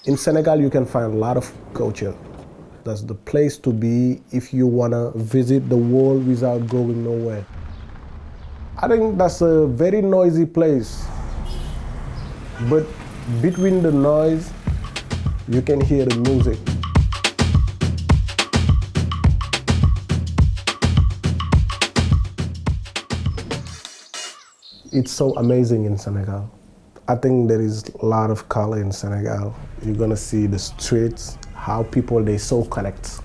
In Senegal, you can find a lot of culture. That's the place to be if you wanna visit the world without going nowhere. I think that's a very noisy place, but between the noise, you can hear the music. It's so amazing in Senegal. I think there is a lot of color in Senegal. You're gonna see the streets, how people they so connect.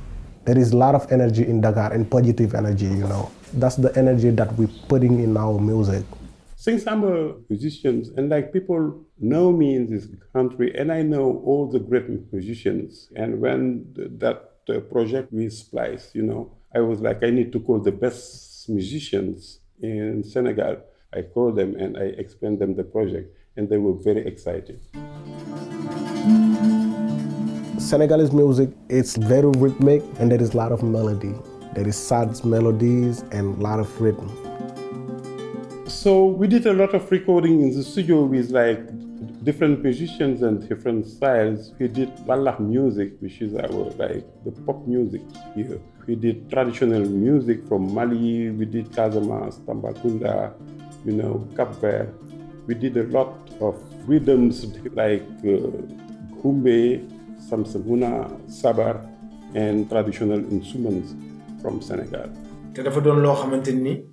There is a lot of energy in Dakar and positive energy, you know. That's the energy that we're putting in our music. Since I'm a musician and like people know me in this country and I know all the great musicians, and when that project with Splice, you know, I was like, I need to call the best musicians in Senegal. I called them and I explained them the project and they were very excited. Senegalese music, it's very rhythmic and there is a lot of melody. There is sad melodies and a lot of rhythm. So we did a lot of recording in the studio with like different musicians and different styles. We did Ballah music, which is our like the pop music here. We did traditional music from Mali. We did Casamance, Tambacounda, you know, Cap Vert. We did a lot of rhythms like Gumbe, Samsamuna, Sabar, and traditional instruments from Senegal. te dafa doon loo xamante ni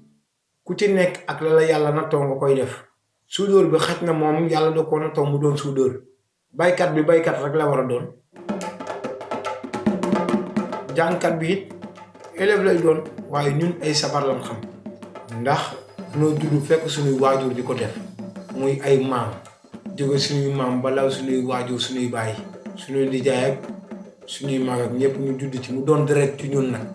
ku ci nekk ak la la yàlla nattoo nga koy def suudóor bi xaj na moom yàlla da koo nattoo mu doon suudóor baykat bi baykat rek la war a doon jàngkat bi it élève lay doon waaye ñun ay sabar lañ xam ndax noo judd fekk suñuy waajur di ko def muy ay maam jóge suñuy maam balaw suñuy waajur suñuy baay suñuy nijaay ak suñuy mag ak ñëpp ñu judd ci mu doon deret ci ñun nag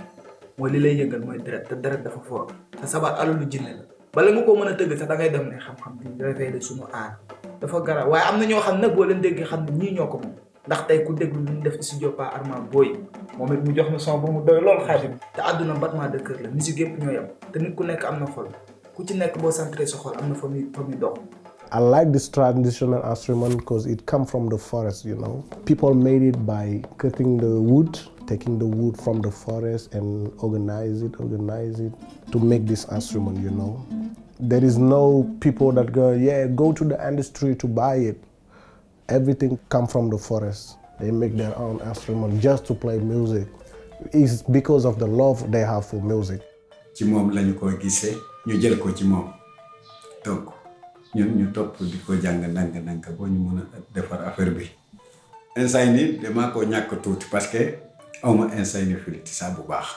mooy li lay yëngal mooy deret te deret dafa foor te sabar alalu jinne la bala nga koo mën a tëgg sax da ngay dem ne xam-xam bi dafay de suñu aar dafa garaaw waaye am na ñoo xam nag boo leen déggee xam ne ñii ñoo ko moom ndax tey ku déglu lu ñu def si Jopa Arma Boy moom it mu jox na son ba mu doy lool xaatim te àdduna battement de cœur la musique yëpp ñoo yem te nit ku nekk am na xol ku ci nekk boo centré sa xol am na fa muy dox. I like this traditional instrument because it comes from the forest, you know. People made it by cutting the wood, taking the wood from the forest and organize it to make this instrument, you know. There is no people that go to the industry to buy it. Everything comes from the forest. They make their own instrument just to play music. It's because of the love they have for music. Ci moom lañu ko gisee ñu jël ko ci moom donc ñun ñu topp di ko jàng ndànk-ndànk boo ñu mën a defar affaire bi. instant ni damaa ko ñàkk tuuti parce que awma instant ni flûte sax bu baax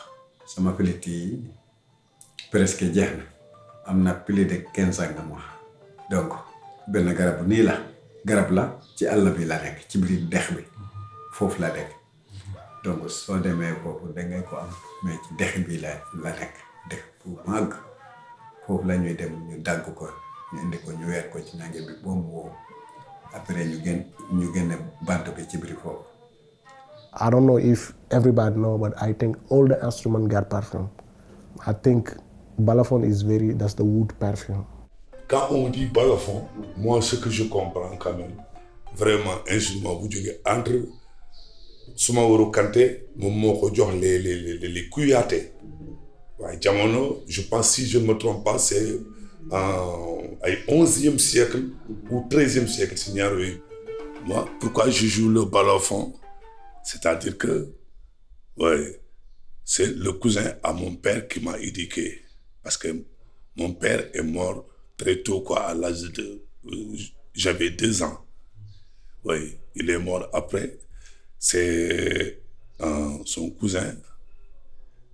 sama flûte yi presque jeex na am na plus de 15 ans mois donc benn garab nii la garab la ci àll bi la nekk ci biir dex bi foofu la nekk donc soo demee foofu dangay ko am mais ci dex bi la nekk dex bu màgg foofu la ñuy dem ñu dagg ko ñu indi ko ñu weer ko ci nange bi boo mu woo après ñu génne bant bi ci biir foofu. I don't know if everybody know, but I think all the instruments got perfume. I think balafon is that's the wood perfume. Quand on dit balafon, moi ce que je comprends quand même, vraiment instrument bu jógee entre Soumaoro Kanté moom moo ko jox les kuyaate waaye jamono je pense si je ne me trompe pas c'est ay 11e siècle ou 13e siècle si ñaar yooyu. Moi pourquoi je joue le balafon, c'est-à-dire que c'est le cousin à mon père qui m'a éduqué parce que mon père est mort très tôt quoi, à l'âge de j'avais 2 ans. Oui, il est mort après. C'est son cousin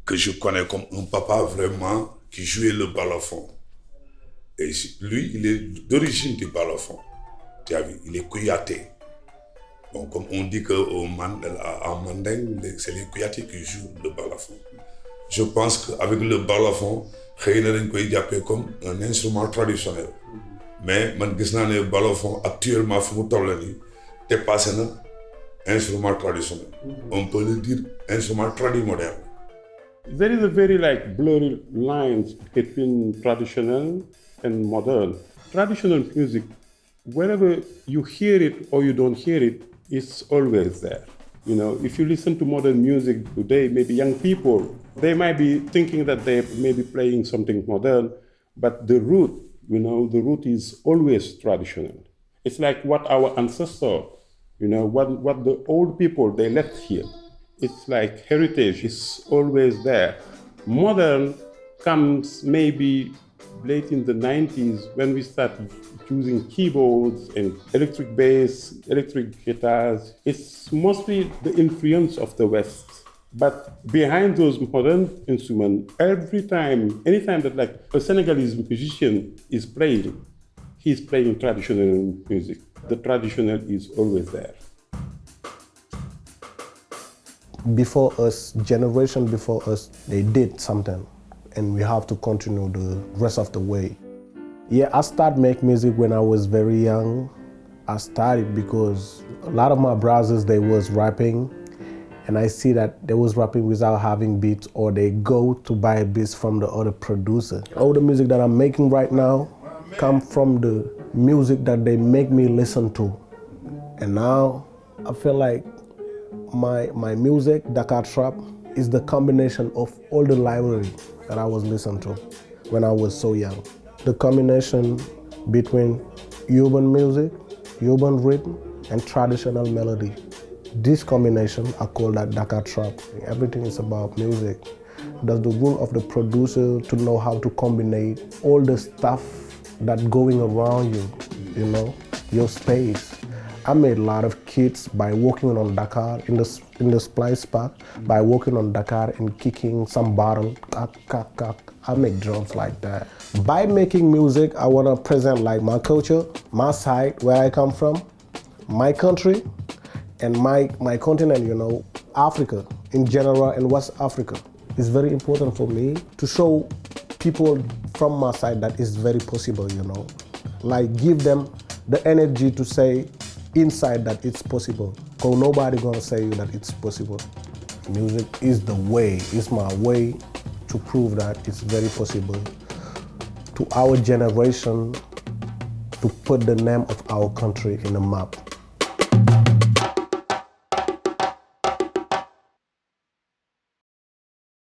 que je connais comme un papa vraiment qui jouait le balafon. Et lui, il est d'origine du balafon. Tu as vu, il est kuyaté. Bon, comme on dit qu'en manding, c'est les kuyatés qui jouent le balafon. Je pense qu'avec le balafon, xëy na dañ koy jàppee comme un instrument traditionnel. Mais man gis naa ne balafon actuellement fu mu toll nii dépassé na instrument traditionnel. On peut le dire instrument moderne. There is a very like blurry lines between traditional and modern. Traditional music, wherever you hear it or you don't hear it, is always there. You know, if you listen to modern music today, maybe young people, they might be thinking that they may be playing something modern, but the root, you know, the root is always traditional. It's like what our ancestors, you know, what the old people, they left here. It's like heritage is always there. Modern comes maybe late in the 90s when we started using keyboards and electric bass, electric guitars. It's mostly the influence of the West. But behind those modern instruments, anytime that like a Senegalese musician is playing, he's playing traditional music. The traditional is always there. Before us, generation before us, they did something, and we have to continue the rest of the way. Yeah, I started making music when I was very young. I started because a lot of my brothers, they was rapping, and I see that they was rapping without having beats, or they go to buy beats from the other producer. All the music that I'm making right now come from the music that they make me listen to. And now I feel like my music, Dakar Trap, is the combination of all the library that I was listening to when I was so young. The combination between urban music, urban rhythm, and traditional melody. This combination, I call that Dakar Trap. Everything is about music. That's the role of the producer to know how to combine all the stuff that's going around you, you know, your space. I made a lot of kits by working on Dakar in the Splice spot, by working on Dakar and kicking some bottle, I make drums like that. By making music, I want to present like my culture, my side, where I come from, my country, and my continent, you know, Africa in general and West Africa. It's very important for me to show people from my side that it's very possible, you know. Like give them the energy to say inside that it's possible. Because nobody gonna say you that it's possible. Music is the way, it's my way to prove that it's very possible to our generation to put the name of our country in the map.